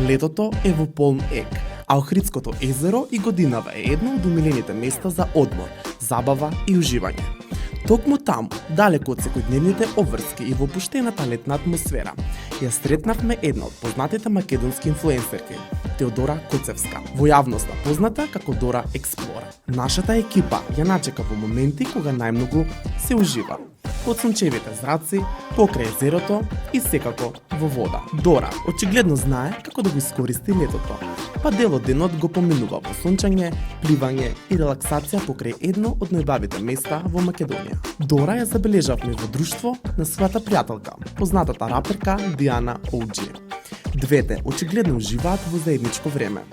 Летото е во полн ек, а Охридското езеро и годинава е едно од умилените места за одмор, забава и уживање. Токму таму, далеку од секојдневните обврски и во опуштената летна атмосфера, ја сретнавме една од познатите македонски инфлуенсерки, Теодора Коцевска, во јавноста позната како Дора Експлора. Нашата екипа ја начека во моменти кога најмногу се ужива. Од сончевите зраци, покрај езерото и секако во вода. Дора очигледно знае како да го искористи летото, па дел од денот го поминува во сончање, пливање и релаксација покрај едно од најбавите места во Македонија. Дора ја забележавме во друштво на својата пријателка, познатата раперка Диана OG. Двете очигледно уживаат во заедничко време.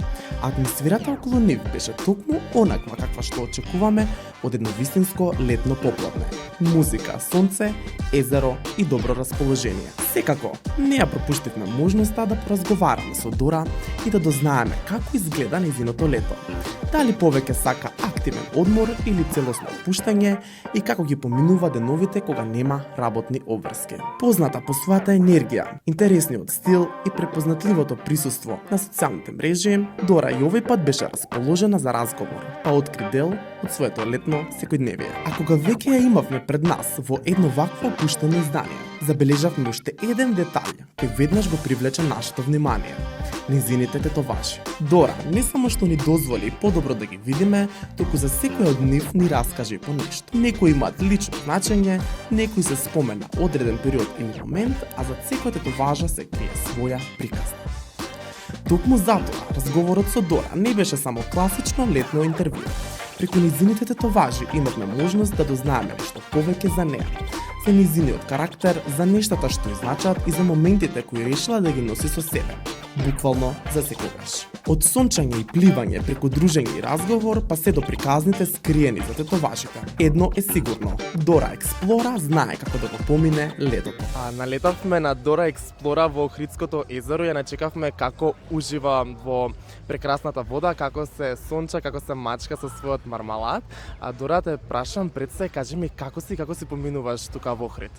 Атмосферата околу нив беше токму онаква каква што очекуваме од едно вистинско летно попладне. Музика, сонце, езеро и добро расположение. Секако, не ја пропуштивме можноста да поразговараме со Дора и да дознаеме како изгледа нејзиното лето. Дали повеќе сака активен одмор или целосно опуштање и како ги поминува деновите кога нема работни обврски. Позната по својата енергија, интересниот стил и препознатливото присуство на социјалните мрежи, Дора и овој пат беше расположена за разговор, па откри дел од своето летно секојдневие. А кога веќе ја имавме пред нас во едно вакво опуштено издание, забележавме уште еден детаљ кој веднаш го привлече нашето внимание. Нејзините тетоважи. Дора не само што ни дозволи подобро да ги видиме, туку за секој од нив ни раскажи по нешто. Некои имаат лично значење, некои се спомена одреден период или момент, а за секој тетоважа се крие своја приказна. Токму затоа, разговорот со Дора не беше само класично летно интервју. Преку нејзините тетоважи имавме можност да дознаеме нешто повеќе за неа, за нејзиниот карактер, за нештата што ја значат и за моментите кои решила да ги носи со себе. Буквално за секогаш. Од сончање и пливање преку дружење и разговор, па се до приказните скриени за тетоважите. Едно е сигурно, Дора Експлора знае како да го помине летото. Налетавме на Дора Експлора во Охридското езеро, ја начекавме како ужива во прекрасната вода, како се сонча, како се мачка со својот мармалад. А Дора, те прашам пред се, кажи ми како си поминуваш тука во Охрид?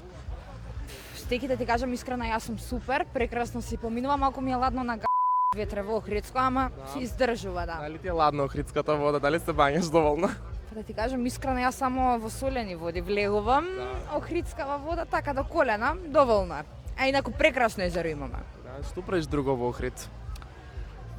Стеки да ти кажам искрено, јас сум супер, прекрасно си поминувам, малку ми е ладно на ветре во Охридско, ама си издржува, да. Дали ти е ладно Охридската вода, дали се бањаш доволно? Да ти кажам искрено, јас само во солени води влегувам, Охридскава вода така до колена, доволно е. А инаку прекрасно езеро имаме. Да, што правиш друго во Охрид?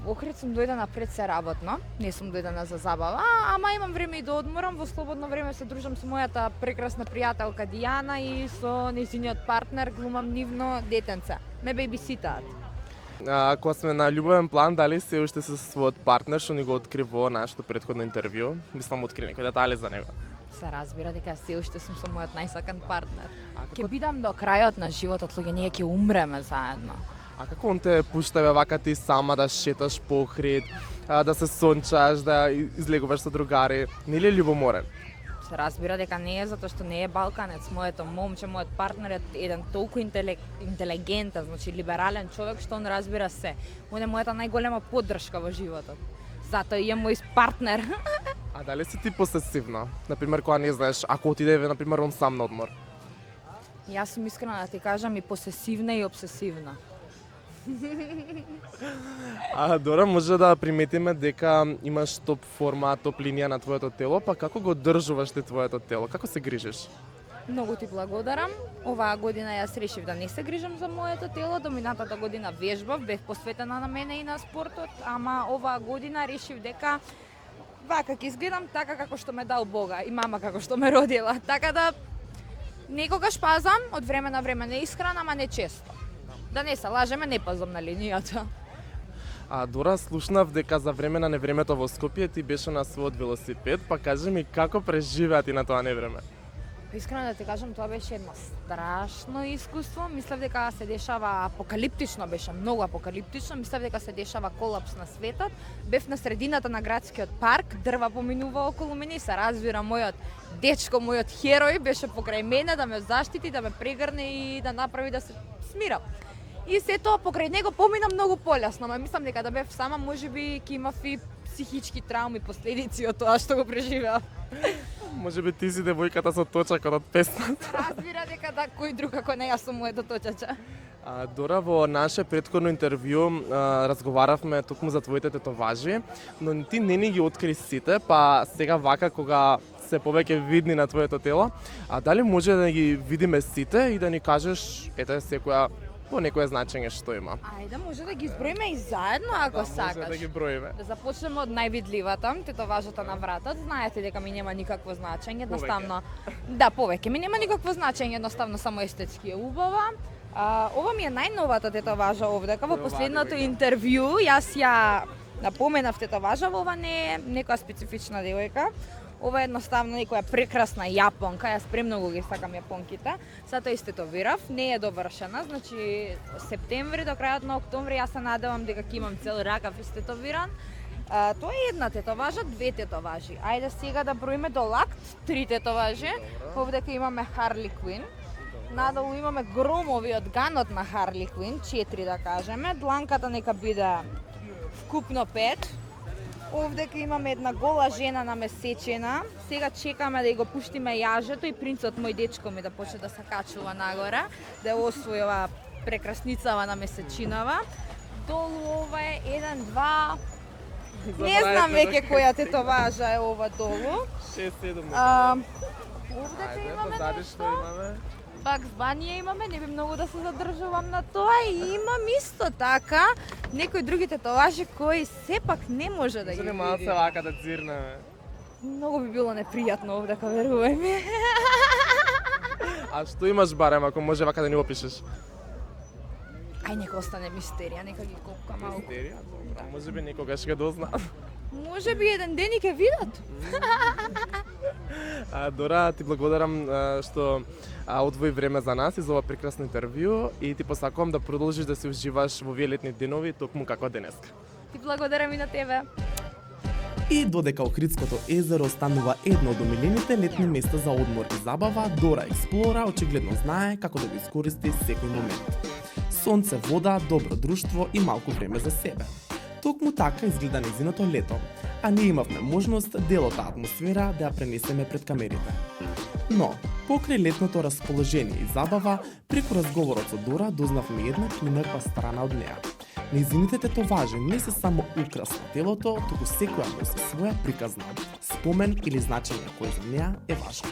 Во Охрид сум дојдена пред се работно, не сум дојдена за забава, ама имам време и да одморам, во слободно време се дружам со мојата прекрасна пријателка Дијана и со нејзиниот партнер, глумам нивно детенце. Ме бејбиситаат. Кога сме на љубовен план, дали се уште со својот партнер што ни го откри во нашето претходно интервју? Мислам, откри некои детали за него. Се разбира дека се уште сум со мојот најсакан партнер. Ќе бидам до крајот на животот, луѓе, ние ќе умреме заедно. А како он те пушта вака ти сама да шеташ по Охрид, да се сончаш, да излегуваш со другари? Не ли е љубоморен? Се разбира дека не е, затоа што не е балканец. Моето момче, мојот партнер е еден толку интелигентен, значи либерален човек, што он разбира се. Он е мојата најголема поддршка во животот. Затоа и е мој партнер. А дали си ти посесивна? Например, кога не знаеш, ако отиде, например, он сам на одмор? Јас сум искрена да ти кажам и посесивна и обсесивна. Дора, може да приметиме дека имаш топ форма, топ линија на твоето тело, па како го одржуваш ти твоето тело? Како се грижиш? Многу ти благодарам. Оваа година јас решив да не се грижам за моето тело. До минатата година вежбав, бев посветена на мене и на спортот, ама оваа година решив дека вака ќе изгледам така како што ме дал Бога и мама како што ме родила. Така да некогаш пазам, од време на време не исхрана, ама не често. Да не се лажеме, не пазам на линијата. Дора, слушнав дека за време на невремето во Скопје ти беше на својот велосипед, па кажи ми како преживеа ти на тоа невреме? Искрено да ти кажам, тоа беше едно страшно искуство. Мислев дека се дешава апокалиптично, беше многу апокалиптично. Мислев дека се дешава колапс на светот. Бев на средината на градскиот парк, дрва поминува околу мене и се разбира мојот дечко, мојот херој беше покрај мене да ме заштити, да ме прегрне и да направи да се смирам. И се тоа покрај него помина многу полесно, ама мислам дека да бев сама, можеби ќе имав и психички трауми последици од тоа што го преживеав. Можеби ти си девојката со точакот од песната. Разбира дека да, кој друг ако не јас сум моето точаче. Дора, во наше претходно интервју разговаравме токму за твоите тетоважи, но ти не ни ги откри сите, па сега вака кога се повеќе видни на твоето тело, а дали може да ги видиме сите и да ни кажеш, ете, секоја по некое значење што има? Ајде, може да ги изброиме и заедно ако Може сакаш. да ги броиме. Да започнеме од највидливата, тетоважата на вратот. Знаете дека ми нема никакво значење, едноставно. Да, повеќе ми нема никакво значење, едноставно само естетски е убава. Ова ми е најновата тетоважа овдека во последното интервју. Јас ја напоменав тетоважа, ова не е некоја специфична девојка. Ова е едноставно некоја прекрасна јапонка, јас премногу ги сакам јапонките. Сато истетовирав, не е довршена, значи септември до крајот на октомври јас се надевам дека ќе имам цел ракав истетовиран. Тоа е една тетоважа, две тетоважи. Ајде сега да броиме до лакт, 3 тетоважи. Овдека имаме Харли Квин. Надолу имаме громови од ганот на Харли Квин, 4 да кажеме. Дланката нека биде вкупно 5. Овдека имаме една гола жена намесечена. Сега чекаме да ја го пуштиме јажето и принцот мој дечко ми да почне да се качува нагоре, да ја освои ова прекрасницава намесечинава. Долу ова е 1, 2. Не знам веќе која тетоважа е ова долу. 6, 7. Овдека Ајде, имаме позади што нешто. имаме? Bugs Bunny имаме, не би многу да се задржувам на тоа и имам исто така некои други тетоважи кои сепак не може да ги Зоне малце видим. вака да цирнеме. Многу би било непријатно овдека, верувај ми. А што имаш барем, ако може вака да ни опишеш? Ај, нека остане мистерија, нека ги копка малку. Мистерија? Добра, може би некогаш ќе дозна. Може би еден ден и ќе видат. Дора, ти благодарам што одвои време за нас и за ова прекрасно интервју и ти посакувам да продолжиш да се уживаш во овие летни денови токму како денеска. Ти благодарам и на тебе. И додека Охридското езеро останува едно од омилените летни места за одмор и забава, Дора Експлора очигледно знае како да го искористи секој момент. Сонце, вода, добро друштво и малку време за себе. Токму така изгледа нејзиното лето, а ние имавме можност дел од таа атмосфера да ја пренесеме пред камерите. Но, покрај летното расположение и забава, преку разговорот со Дора дознавме една поинаква страна од неа. Нејзините тетоважи не се само украс на телото, туку секоја носи своја приказна, спомен или значење кој за неа е важно.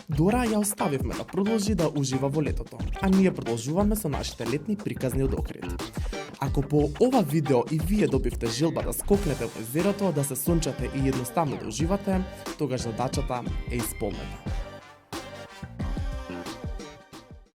Дора ја оставивме да продолжи да ужива во летото, а ние продолжуваме со нашите летни приказни од Охрид. Ако по ова видео и вие добивте желба да скокнете во езерото, да се сончате и едноставно да уживате, тогаш задачата е исполнета.